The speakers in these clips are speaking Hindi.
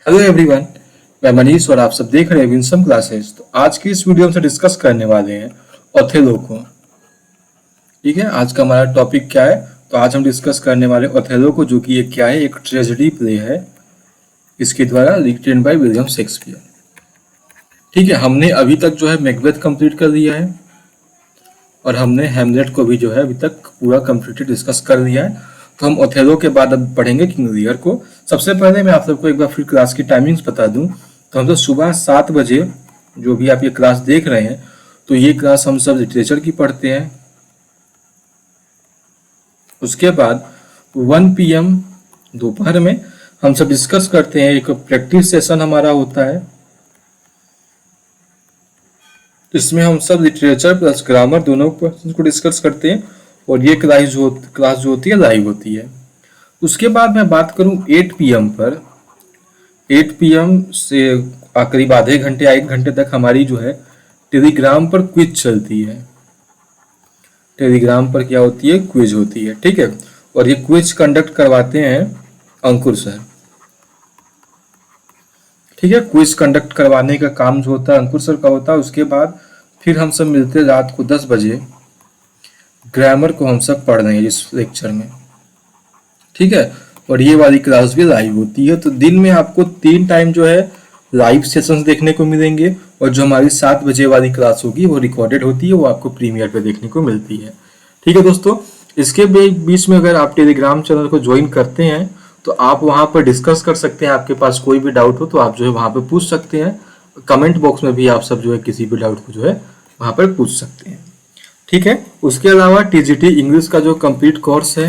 हेलो एवरीवन, मैं मनीष और आप सब देख रहे हैं विंसम क्लासेस। तो आज की इस वीडियो में से डिस्कस करने वाले हैं ओथेलो को। ठीक है, आज का हमारा टॉपिक क्या है? तो आज हम डिस्कस करने वाले ओथेलो को, जो कि ये क्या है, एक ट्रेजेडी प्ले है। इसके द्वारा रिटन बाय विलियम शेक्सपियर। ठीक है, हमने अभी तक जो है मैकबेथ कंप्लीट कर दिया है और हमने हैमलेट को भी जो है अभी तक पूरा कंप्लीट डिस्कस कर दिया है। तो हम ओथेलो के बाद अब पढ़ेंगे किंग लियर को। सबसे पहले मैं आप सबको एक बार फिर क्लास की टाइमिंग्स बता दूं। तो हम तो सुबह 7 बजे जो भी आप ये क्लास देख रहे हैं, तो ये क्लास हम सब लिटरेचर की पढ़ते हैं। उसके बाद 1 PM दोपहर में हम सब डिस्कस करते हैं, एक प्रैक्टिस सेशन हमारा होता है। इसमें हम सब लिटरेचर प्लस ग्रामर दोनों को डिस्कस करते हैं और ये क्लास जो होती है लाइव होती है। उसके बाद मैं बात करूं 8 PM पर, 8 PM से करीब आधे घंटे या 1 घंटे तक हमारी जो है टेलीग्राम पर क्विज चलती है। टेलीग्राम पर क्या होती है? क्विज होती है। ठीक है, और ये क्विज कंडक्ट करवाते हैं अंकुर सर। ठीक है, क्विज कंडक्ट करवाने का काम जो होता है अंकुर सर का होता है। उसके बाद फिर हम सब मिलते हैं रात को 10 बजे। ग्रामर को हम सब पढ़ रहे हैं इस लेक्चर में। ठीक है, और ये वाली क्लास भी लाइव होती है। तो दिन में आपको 3 टाइम जो है लाइव सेशंस देखने को मिलेंगे और जो हमारी 7 बजे वाली क्लास होगी वो रिकॉर्डेड होती है, वो आपको प्रीमियर पे देखने को मिलती है। ठीक है दोस्तों, इसके बीच में अगर आप टेलीग्राम चैनल को ज्वाइन करते हैं तो आप वहां पर डिस्कस कर सकते हैं। आपके पास कोई भी डाउट हो तो आप जो है वहां पर पूछ सकते हैं। कमेंट बॉक्स में भी आप सब जो है किसी भी डाउट को जो है वहां पर पूछ सकते हैं। ठीक है, उसके अलावा TGT इंग्लिश का जो कंप्लीट कोर्स है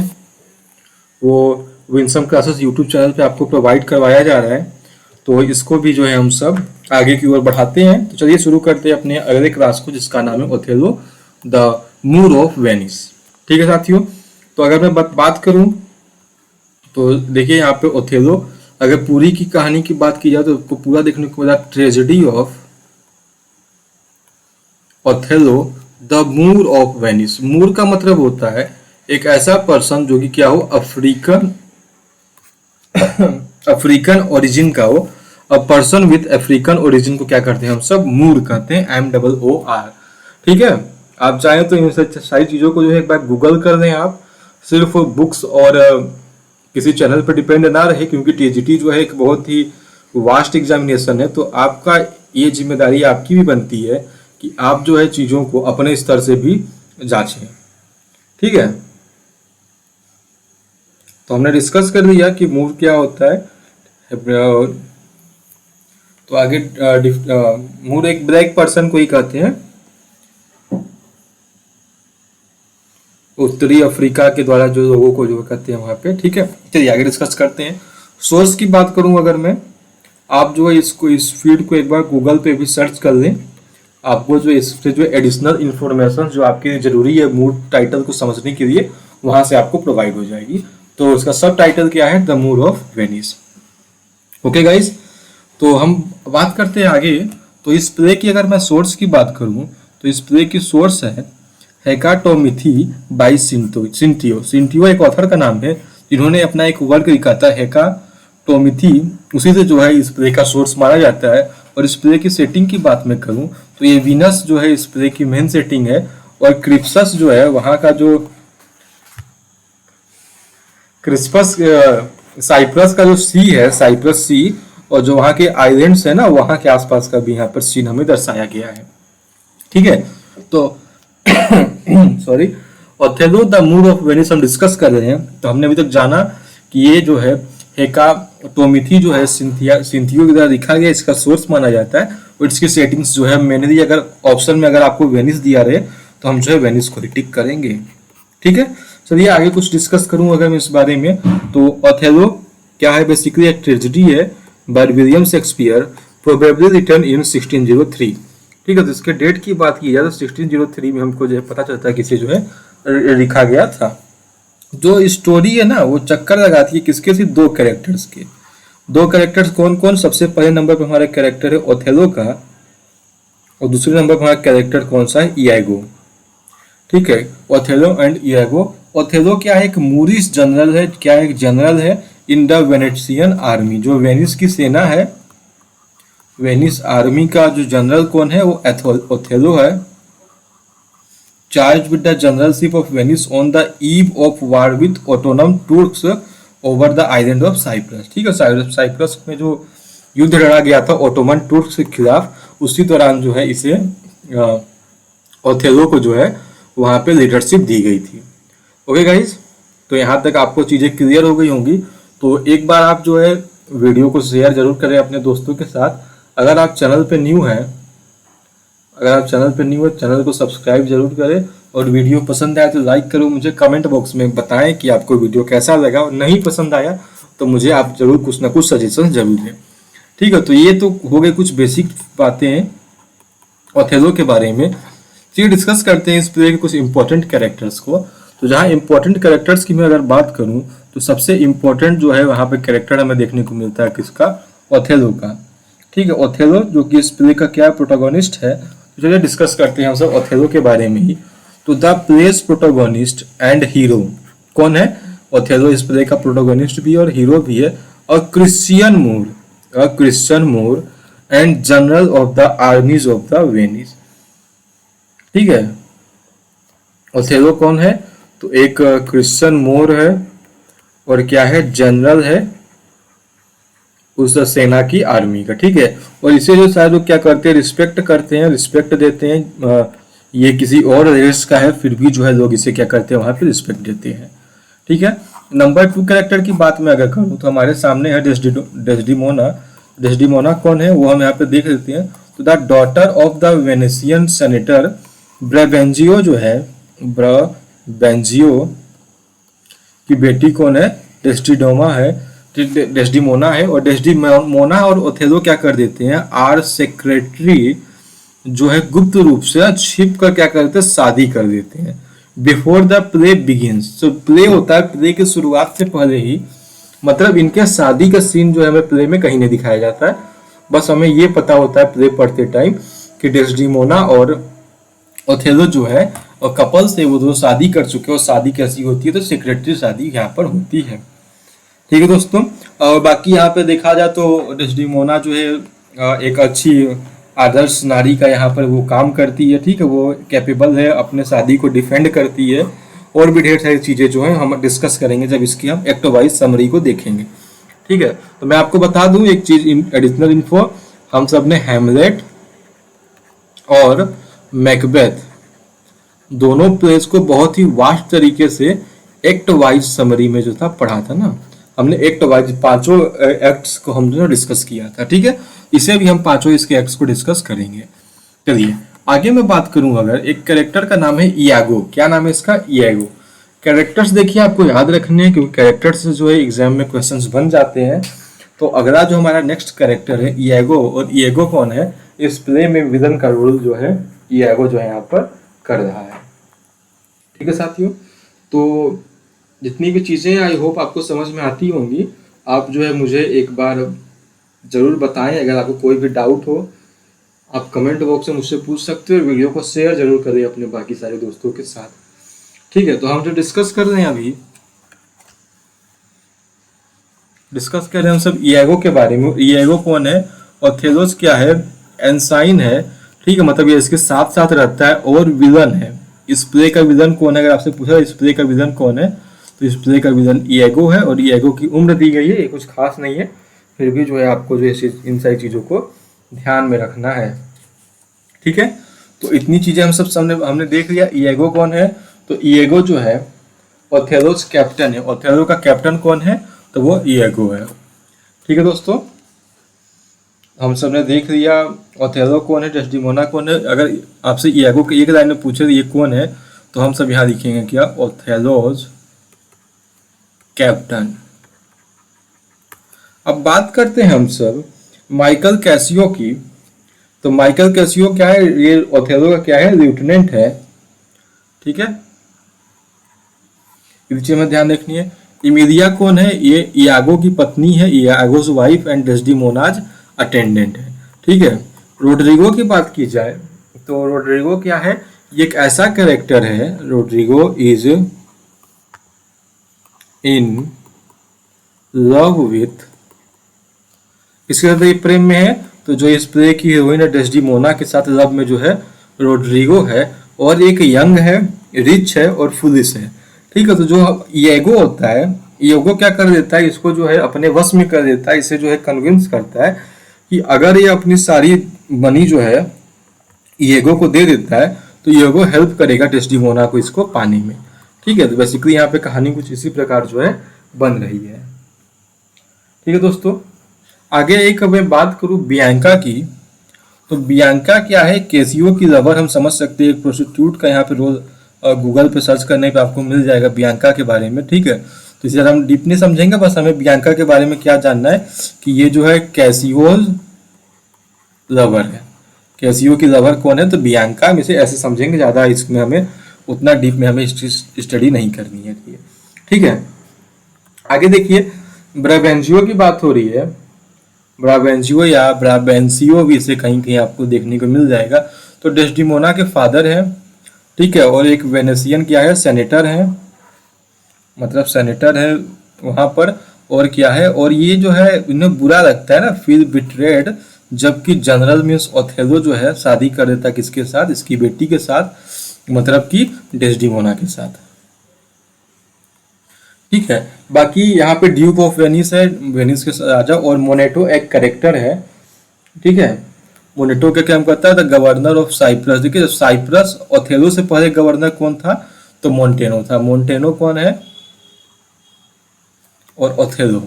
वो विंसम क्लासेस यूट्यूब चैनल पे आपको प्रोवाइड करवाया जा रहा है। तो इसको भी जो है हम सब आगे की ओर बढ़ाते हैं। तो चलिए शुरू करते हैं अपने अगले क्लास को, जिसका नाम है Othello the Moor of Venice. ठीक है साथियों, तो अगर मैं बात करूं तो देखिए यहाँ पे ओथेलो, अगर पूरी की कहानी की बात की जाए तो आपको पूरा देखने को मिला tragedy of Othello the Moor of Venice. Moor का मतलब होता है एक ऐसा पर्सन जो कि क्या हो, अफ्रीकन ओरिजिन का हो। A person with African origin को क्या करते हैं हम सब? मूर कहते हैं, MOOR। ठीक है, आप चाहें तो इन सारी चीजों को जो है एक बार गूगल कर लें। आप सिर्फ बुक्स और किसी चैनल पर डिपेंड ना रहे, क्योंकि TGT जो है एक बहुत ही वास्ट एग्जामिनेशन है। तो आपका ये जिम्मेदारी आपकी भी बनती है कि आप जो है चीजों को अपने स्तर से भी जांचें। ठीक है, तो हमने डिस्कस कर लिया कि मूव क्या होता है। तो आगे मूव एक ब्लैक पर्सन को ही कहते हैं, उत्तरी अफ्रीका के द्वारा जो लोगों को जो कहते हैं वहां पे। ठीक है, चलिए आगे डिस्कस करते हैं। सोर्स की बात करूं अगर मैं, आप जो है इस फील्ड को एक बार गूगल पे भी सर्च कर लें। आपको जो इससे जो एडिशनल इंफॉर्मेशन जो आपके लिए जरूरी है मूड टाइटल को समझने के लिए, वहां से आपको प्रोवाइड हो जाएगी। तो उसका सब टाइटल क्या है? The Moor of Venice. Okay guys, तो हम बात करते हैं आगे। तो इस प्ले की अगर मैं सोर्स की बात करूं तो इस प्ले की सोर्स है हेकाटोमिथी बाई सिंटियो एक ऑथर का नाम है, जिन्होंने अपना एक वर्क लिखा था हेकाटोमिथी। उसी से जो है इस प्ले का सोर्स माना जाता है। और इस प्ले की सेटिंग की बात मैं करूं तो ये वीनस जो है इस प्ले की मेन सेटिंग है, और क्रिप्सस जो है वहां का जो क्रिस्पस साइप्रस का जो सी है, साइप्रस सी, और जो वहां के आइलैंड्स है ना, वहां के आसपास का भी यहाँ पर सीन हमें दर्शाया गया है। ठीक है, तो sorry, Othello the Moor of Venice हम डिस्कस कर रहे हैं। तो हमने अभी तक जाना कि ये जो है हेकाटोमिथी जो है सिंथियो के द्वारा लिखा गया, इसका सोर्स माना जाता है। और इसकी सेटिंग्स जो है मैंने दी, अगर ऑप्शन में अगर आपको वेनिस दिया रहे तो हम जो है वेनिस को टिक करेंगे। ठीक है, चलिए आगे कुछ डिस्कस करूं अगर मैं इस बारे में। तो ओथेलो क्या है? बेसिकली एक ट्रेजेडी है by William Shakespeare, probably written in 1603। ठीक है, तो इसके डेट की बात की जाए तो 1603 में हमको जो है पता चलता है कि इसे जो है लिखा गया था। जो स्टोरी है ना वो चक्कर लगाती है किसके? सिर्फ 2 कैरेक्टर्स के। 2 कैरेक्टर्स कौन कौन? सबसे पहले नंबर पर हमारा कैरेक्टर है ओथेलो का, और दूसरे नंबर पर हमारा कैरेक्टर कौन सा है? इयागो। ठीक है, ओथेलो एंड इयागो। ओथेलो क्या है? एक मूरिश जनरल है। क्या है? एक जनरल है इन द वेनेशियन आर्मी। जो वेनिस की सेना है, वेनिस आर्मी का जो जनरल कौन है, वो ओथेलो है। Charge with the generalship of Venice on the eve of war with Ottoman Turks over the island of Cyprus. ठीक है, साइप्रस में जो युद्ध लड़ा गया था ओटोमन तुर्क्स के खिलाफ, उसी दौरान जो है इसे ओथेलो को जो है वहां पे लीडरशिप दी गई थी। ओके गाइज, तो यहाँ तक आपको चीज़ें क्लियर हो गई होंगी। तो एक बार आप जो है वीडियो को शेयर जरूर करें अपने दोस्तों के साथ। अगर आप चैनल पे न्यू हैं, चैनल को सब्सक्राइब जरूर करें, और वीडियो पसंद आया तो लाइक करो। मुझे कमेंट बॉक्स में बताएं कि आपको वीडियो कैसा लगा, और नहीं पसंद आया तो मुझे आप जरूर कुछ ना कुछ सजेशन जरूर दें। ठीक है, तो ये तो हो गए कुछ बेसिक बातें ओथेलो के बारे में। चलिए डिस्कस करते हैं इस प्ले के कुछ इंपॉर्टेंट कैरेक्टर्स को। तो जहाँ इंपॉर्टेंट कैरेक्टर्स की मैं अगर बात करूँ तो सबसे इंपॉर्टेंट जो है वहाँ पे कैरेक्टर हमें देखने को मिलता है किसका, ओथेलो का। ठीक है, ओथेलो जो कि इस प्ले का क्या प्रोटोगोनिस्ट है। तो चलिए डिस्कस करते हैं हम सब ओथेलो के बारे में ही। तो the place protagonist and hero कौन है, ओथेलो इस प्ले का प्रोटोगोनिस्ट भी और हीरो भी है। और Christian Moor and general of the armies of the Venice. ठीक है, ओथेलो कौन है, तो एक क्रिश्चियन मोर है और क्या है, जनरल है उस सेना की आर्मी का। ठीक है, और इसे जो शायद लोग क्या करते हैं, रिस्पेक्ट करते हैं, रिस्पेक्ट देते हैं। ये किसी और रेस का है फिर भी जो है लोग इसे क्या करते हैं, वहां पे रिस्पेक्ट देते हैं। ठीक है, नंबर 2 कैरेक्टर की बात मैं अगर करूँ तो हमारे सामने है डेस्डिमोना। डेस्डिमोना कौन है वो हम यहाँ पे देख लेते हैं। तो the daughter of the Venetian senator Brabantio जो है, ब्रेवेंजियो की बेटी कौन है, डेस्डिमोना है। और डेस्डिमोना और ओथेलो क्या कर देते हैं, आर सेक्रेटरी जो है गुप्त रूप से छिप कर क्या करते हैं, शादी कर देते हैं बिफोर द प्ले बिगिंस। तो प्ले होता है, प्ले की शुरुआत से पहले ही, मतलब इनके शादी का सीन जो है हमें प्ले में कहीं नहीं दिखाया जाता है। बस हमें ये पता होता है प्ले पढ़ते टाइम कि डेस्डिमोना और ओथेलो जो है और कपल से वो दोनों शादी कर चुके हैं। और शादी कैसी होती है, तो सेक्रेटरी शादी यहाँ पर होती है। ठीक है दोस्तों, और बाकी यहाँ पे देखा जाए तो डेस्डिमोना जो है एक अच्छी आदर्श नारी का यहाँ पर वो काम करती है। ठीक है, वो कैपेबल है, अपने शादी को डिफेंड करती है, और भी ढेर सारी चीज़ें जो हैं हम डिस्कस करेंगे जब इसकी हम एक्ट वाइज समरी को देखेंगे। ठीक है, तो मैं आपको बता दूं एक चीज़, एडिशनल इन्फो, हम सब ने हैमलेट और मैकबेथ दोनों प्लेस को बहुत ही वास्ट तरीके से एक्ट वाइज समरी में जो था पढ़ा था ना हमने। एक्ट वाइज पांचों एक्ट्स को हमने डिस्कस किया था। ठीक है, इसे भी हम पांचों इसके एक्ट्स को डिस्कस करेंगे। चलिए आगे मैं बात करूं, अगर एक कैरेक्टर का नाम है इयागो। क्या नाम है इसका, इयागो। कैरेक्टर्स देखिए आपको याद रखने हैं, क्योंकि कैरेक्टर्स से जो है एग्जाम में क्वेश्चंस बन जाते हैं। तो अगला जो हमारा नेक्स्ट कैरेक्टर है इयागो, और इयागो कौन है, इस प्ले में विलन का रोल जो है इयागो जो है यहाँ पर कर रहा है। ठीक है साथियों, तो जितनी भी चीज़ें आई होप आपको समझ में आती होंगी। आप जो है मुझे एक बार ज़रूर बताएं, अगर आपको कोई भी डाउट हो आप कमेंट बॉक्स में मुझसे पूछ सकते हो। वीडियो को शेयर जरूर करें अपने बाकी सारे दोस्तों के साथ। ठीक है, तो हम जो डिस्कस कर रहे हैं अभी, डिस्कस कर रहे हैं हम सब इयागो के बारे में। इयागो कौन है, ओथेलोस क्या है, एंसाइन है। ठीक है, मतलब ये इसके साथ साथ रहता है, और विलन है। इस प्ले का विलन कौन है, अगर आपसे पूछा इस प्ले का विलन कौन है, तो इस प्ले का विलन इयागो है। और इयागो की उम्र दी गई है, ये कुछ खास नहीं है, फिर भी जो है आपको जो है इन सारी चीज़ों को ध्यान में रखना है। ठीक है, तो इतनी चीज़ें हम सब हमने देख लिया। इयागो कौन है, तो इयागो जो है ओथेलोस कैप्टन है। ओथेलो का कैप्टन कौन है, तो वो इयागो है। ठीक है दोस्तों, हम सब ने देख लिया ओथेलो कौन है, डेस्डिमोना कौन है। अगर आपसे इयागो के एक लाइन में पूछे ये कौन है, तो हम सब यहाँ लिखेंगे क्या, ओथेलोस कैप्टन। अब बात करते हैं हम सब माइकल कैसियो की। तो माइकल कैसियो क्या है, ये ओथेलो का क्या है, लेफ्टिनेंट है। ठीक है, इस चीज में ध्यान रखनी है। इमिलिया कौन है, ये इयागो की पत्नी है, इयागोस वाइफ एंड डेस्डिमोनाज अटेंडेंट है। ठीक है, रोड्रिगो की बात की जाए तो रोड्रिगो क्या है, ये एक ऐसा कैरेक्टर है, Roderigo is in love with, इसके साथ ये प्रेम में है, तो जो इस प्ले की हीरोइन है डेस्डिमोना के साथ लव में जो है रोड्रिगो है, और एक यंग है, रिच है और फुलिश है। ठीक है, तो जो ईगो होता है, ईगो क्या कर देता है, इसको जो है अपने वश में कर देता है, इसे जो है कन्विंस करता है कि अगर ये अपनी सारी मनी जो है ईगो को दे देता है तो ईगो हेल्प करेगा डेस्डिमोना को इसको पाने में। ठीक है, तो बेसिकली यहाँ पे कहानी कुछ इसी प्रकार जो है बन रही है। ठीक है दोस्तों, आगे एक मैं बात करूं बियांका की, तो बियांका क्या है, केसियो की लवर हम समझ सकते हैं, एक प्रोस्टिट्यूट का यहाँ पे रोल गूगल पे सर्च करने पे आपको मिल जाएगा बियांका के बारे में। ठीक है, तो इसे हम डीप नहीं समझेंगे, बस हमें बियांका के बारे में क्या जानना है कि ये जो है कैसियोज लवर है। कैसियो की लवर कौन है, तो बियांका, हम इसे ऐसे समझेंगे, ज़्यादा इसमें हमें उतना डीप में हमें स्टडी नहीं करनी है। ठीक है, आगे देखिए ब्रावेंजियो की बात हो रही है, ब्रावेंजियो या ब्रावेंसियो भी इसे कहीं कहीं आपको देखने को मिल जाएगा। तो डेस्डिमोना के फादर है, ठीक है, और एक वेनेसियन क्या है, सेनेटर है, मतलब सेनेटर है वहां पर, और क्या है, और ये जो है इन्हें बुरा लगता है ना, फील बिट्रेड, जबकि जनरल मीन्स ओथेलो जो है शादी कर देता है किसके साथ, इसकी बेटी के साथ, मतलब कि डेस्डिमोना के साथ। ठीक है, बाकी यहाँ पे ड्यूक ऑफ वेनिस है, वेनिस के राजा, और मोनेटो एक करेक्टर है। ठीक है, मोनेटो क्या काम करता है, द गवर्नर ऑफ साइप्रस। देखिए साइप्रस, ओथेलो से पहले गवर्नर कौन था, तो मोन्टेनो था। मोन्टेनो कौन है, और ओथेलो,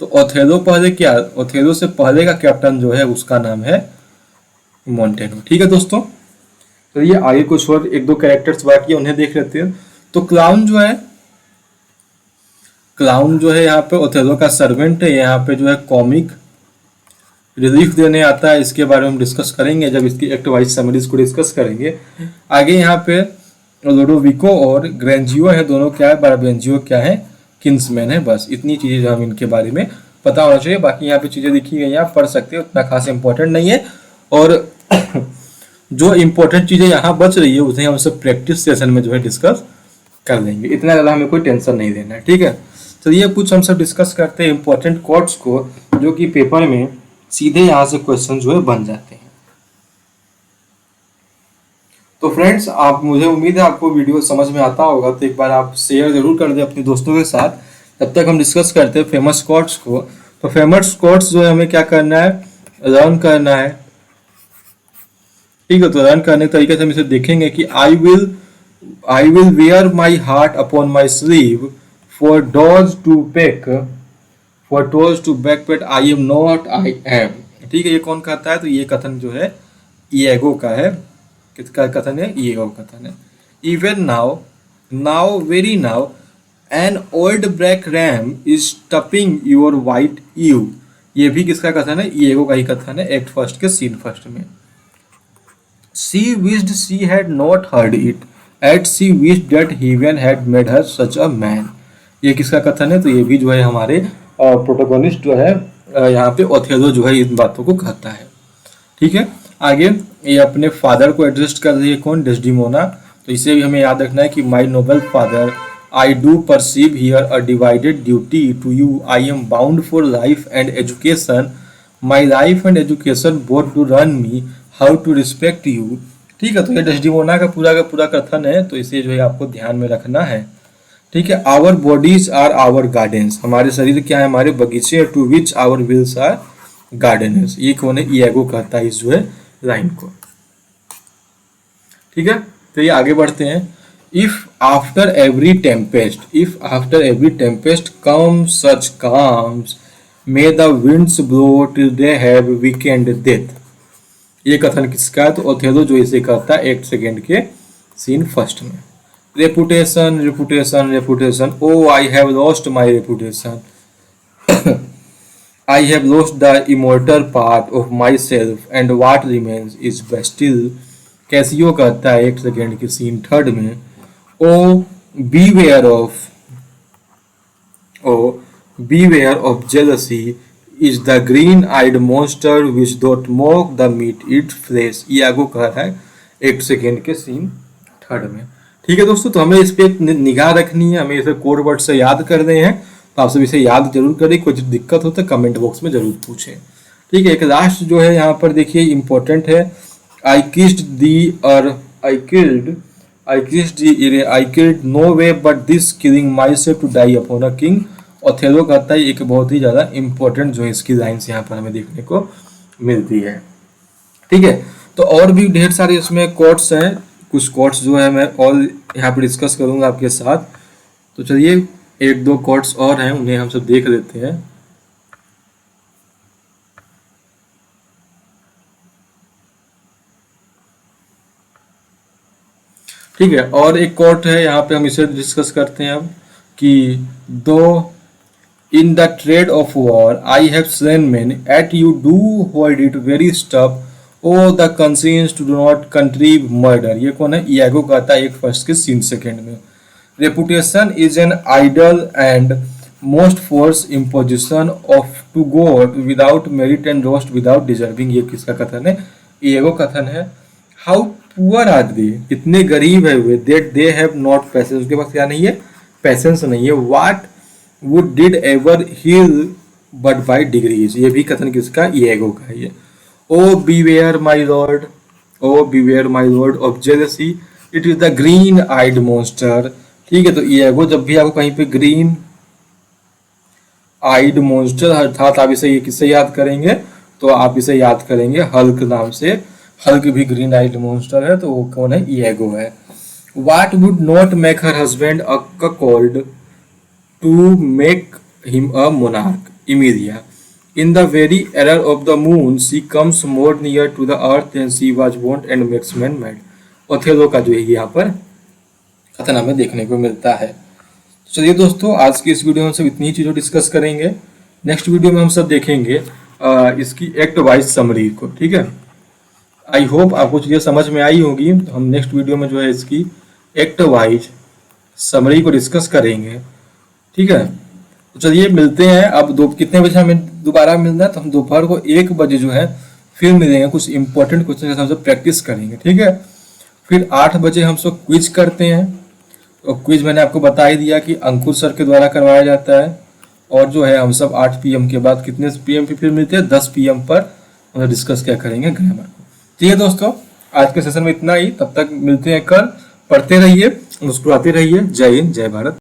तो ओथेलो पहले क्या, ओथेलो से पहले का कैप्टन जो है उसका नाम है मोन्टेनो। ठीक है दोस्तों, तो ये आगे कुछ और एक दो कैरेक्टर्स बाकी है, उन्हें देख लेते हैं। तो क्लाउन जो है, क्लाउन जो है यहाँ पे ओथेलो का सर्वेंट है, यहाँ पे जो है कॉमिक रिलीफ देने आता है, इसके बारे में हम डिस्कस करेंगे जब इसकी एक्ट वाइज समरीज को डिस्कस करेंगे। आगे यहाँ पे लोडोविको और ग्रेंजियो है, दोनों क्या है, ब्रावेंजियो क्या है, किंग्समैन है। बस इतनी चीजें हम इनके बारे में पता होना चाहिए, बाकी यहाँ पे चीजें लिखी गई आप पढ़ सकते हो, उतना खास इंपॉर्टेंट नहीं है। और जो इंपॉर्टेंट चीजें यहाँ बच रही है उसे हम सब प्रैक्टिस सेशन में जो है डिस्कस कर लेंगे, इतना ज़्यादा हमें कोई टेंशन नहीं लेना है। ठीक है, चलिए कुछ हम सब डिस्कस करते हैं इंपॉर्टेंट कोट्स को, जो कि पेपर में सीधे यहाँ से क्वेश्चन जो है बन जाते हैं। तो फ्रेंड्स, आप, मुझे उम्मीद है आपको वीडियो समझ में आता होगा, तो एक बार आप शेयर जरूर कर दें अपने दोस्तों के साथ। तब तक हम डिस्कस करते हैं फेमस कोट्स को। तो फेमस कोट्स जो है हमें क्या करना है, लर्न करना है। ठीक है, तो लर्न करने के तरीके से हम इसे देखेंगे कि I will wear my heart upon my sleeve for daws to back, for daws to back but I am not, I am. ठीक है, ये कौन कहता है, तो ये कथन जो है ईगो का है। किसका कथन है, ईगो कथन है। Even now, now very now, an old black ram is tupping your white ewe. ये भी किसका कथन है, ईगो का ही कथन है, एक्ट फर्स्ट के सीन फर्स्ट में। She wished she had not heard it, and she wished that heaven had made her such a man. ये किसका कथन है, तो ये भी जो है हमारे प्रोटोगोनिस्ट जो है यहाँ पे ओथेलो जो है इन बातों को कहता है। ठीक है, आगे ये अपने फादर को एड्रेस कर रही है, कौन, डेस्डिमोना। तो इसे भी हमें याद रखना है कि my noble father, I do perceive here a divided duty to you, I am bound for life and education, my life and education both to learn me, how to respect you. ठीक है, तो ये डेस्डिमोना का पूरा कथन है, तो इसे जो है आपको ध्यान में रखना है। ठीक है, our bodies are our gardens, हमारे शरीर क्या है, हमारे बगीचे, to which our wills are gardeners. ये कौन है, ईगो कहता है इस जो है लाइन को। ठीक है, तो ये आगे बढ़ते हैं। If after every Tempest come such calms, may the winds blow till they have weekend death. ये कथन किसका है, तो ओथेलो जो इसे कहता है एक्ट सेकेंड के सीन फर्स्ट में। Reputation reputation reputation, O I have lost my reputation, I have lost the immortal part of my self and what remains is bestial. Cassio कहता है एक्ट सेकेंड के सीन थर्ड में, O beware of jealousy is the green-eyed monster which doth mock the meat eat flesh। Ego कह रहा है एक सेकेंड के सीन थर्ड में। ठीक है दोस्तों, तो हमें इस पे निगाह रखनी है, हमें इसे कोड वर्ड से याद करने हैं। तो आप सब इसे याद जरूर करें, कुछ दिक्कत हो तो कमेंट बॉक्स में जरूर पूछें। ठीक है, एक लास्ट जो है यहाँ पर देखिए इंपॉर्टेंट है, आई किस्ड दी और I killed no way but this killing myself to die upon a king. Othello कहता है, एक बहुत ही ज्यादा इंपॉर्टेंट जो है इसकी लाइन्स यहाँ पर हमें देखने को मिलती है। ठीक है, तो और भी ढेर सारे इसमें कोट्स हैं, कुछ कोट्स जो है मैं और यहाँ पर डिस्कस करूंगा आपके साथ। तो चलिए एक दो कोट्स और हैं, उन्हें हम सब देख लेते हैं। ठीक है, और एक कोट है यहाँ पे, हम इसे डिस्कस करते हैं अब कि though in the trade of war I have slain men at you do hold it very stuff O the conscience to do not contrive murder. ये कौन है? इयागो कहता है, एक फर्स्ट के सीन सेकेंड में। Reputation is an idle and most false imposition oft to got without merit and lost without deserving. ये किसका कथन है? इयागो कथन है। हाउ पुअर आर दे, कितने गरीब है वे, that they have not patience, उसके पास क्या नहीं है? पैसेंस नहीं है। What wound did ever heal but by degrees, ये भी कथन किसका? इयागो का है ये। O beware my lord, O beware my lord of jealousy, it is the green eyed monster. ठीक है, तो इयागो जब भी आपको कहीं पे ग्रीन आइड मॉन्स्टर अर्थात आप इसे ये किससे याद करेंगे? तो आप इसे याद करेंगे हल्क नाम से। हल्क भी ग्रीन आइड मॉन्स्टर है, तो वो कौन है? इयागो है। What would not make her husband a cuckold to make him a monarch? Emilia. In the very error of the moon, she comes more near to the earth than she was wont and makes men mad. Othello का जो है यहाँ पर कथन हमें देखने को मिलता है। चलिए दोस्तों, आज की इस वीडियो में हम सब इतनी चीज़ों डिस्कस करेंगे। नेक्स्ट वीडियो में हम सब देखेंगे इसकी एक्ट वाइज समरी को। ठीक है, आई होप आपको चीज़ें समझ में आई होगी। तो हम नेक्स्ट वीडियो में जो है इसकी एक्ट वाइज समरी को डिस्कस करेंगे। ठीक है, तो चलिए मिलते हैं। अब दो कितने बजे हमें दोबारा मिलना है? तो हम दोपहर को 1 बजे जो है फिर मिलेंगे, कुछ इंपॉर्टेंट क्वेश्चन हम सब प्रैक्टिस करेंगे। ठीक है, फिर 8 बजे हम सब क्विज करते हैं। तो क्विज मैंने आपको बता ही दिया कि अंकुर सर के द्वारा करवाया जाता है। और जो है हम सब 8 PM के बाद कितने PM पे फिर मिलते हैं? 10 PM पर हम डिस्कस क्या करेंगे? ग्रामर को। ठीक है दोस्तों, आज के सेशन में इतना ही। तब तक मिलते हैं कल। पढ़ते रहिए, मुस्कुराते रहिए। जय हिंद, जय भारत।